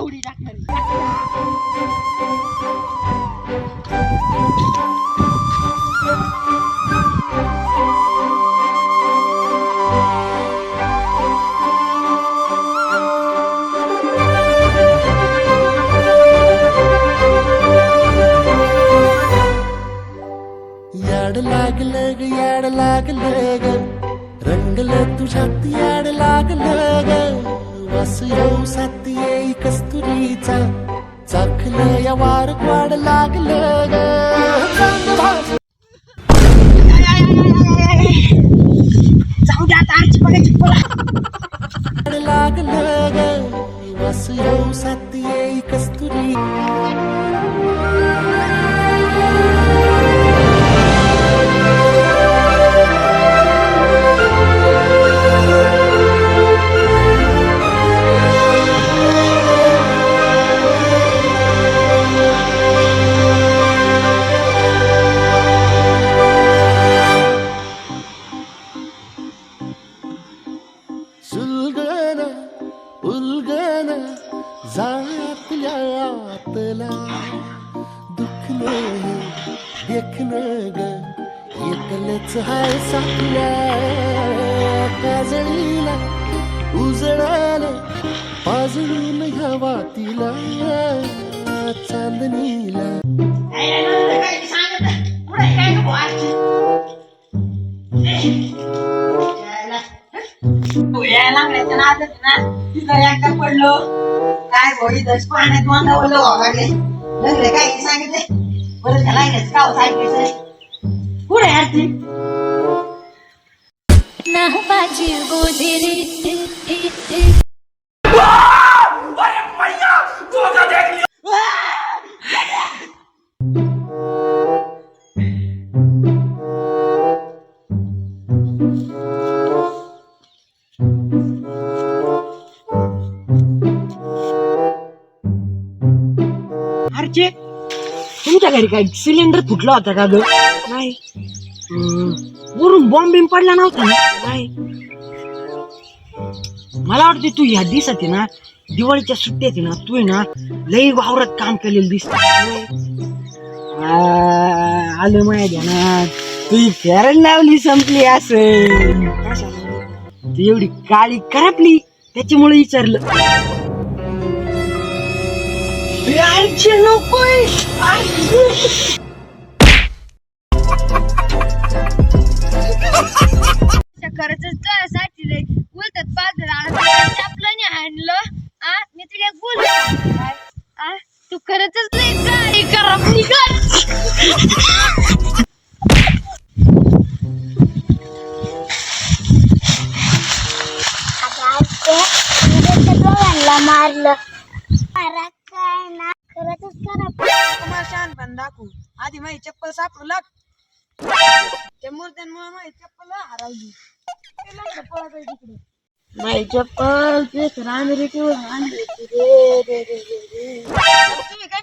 उडी टाकणार. याड लागलं ग याड लागलं ग रंगलं तुझ्यात याड लागलं ग वास येऊ साथ येई कस्तुरीचा चाखलं या वार वाड लागलं ग जाऊ द्या आता आरची बघायची लागलं ग वास येऊ साथ येई कस्तुरी सुलगना उलगना जातल्या आतला दुखणं देखणं ग एकलच हाय साथल्या काजळीला उजळाला पाजळून ह्या वातीला चांदणीला लागल्याच्या नादात ना तिथं एकदा पडलो काय होई दश पाण्यात वांगावलं वागले लगले काही सांगितले बरं त्याला येण्याचं गाव सांगितलं पुढे यार ती नाहबाजी गोधेरी अरे तुमच्या घरी काय सिलेंडर फुटला होता का ग? नाही. वरून बॉम्ब बिम पडला नव्हता ना? नाही. मला वाटते तू ह्या दिवसात ना दिवाळीच्या सुट्ट्यात ना तू ना लई वावरात काम केलेलं दिसत. आलं माया ध्यानात तू फेरन लावली संपली असं तू एवढी काळी करपली त्याच्यामुळे विचारलं. नकोय खरंच साठी लय बोलतात पाच आपलं आणलं मी तुला बोल तू खरंच लय गाडी करपली मारलं काय ना खरंच तुम्हाला शहाणपण दाखवू आधी माझी चप्पल सापडू लाग त्या मूर्त्यांमुळे माझी चप्पल हरवली माझी चप्पल तेच रांगरीतीवर आणली तुम्ही काय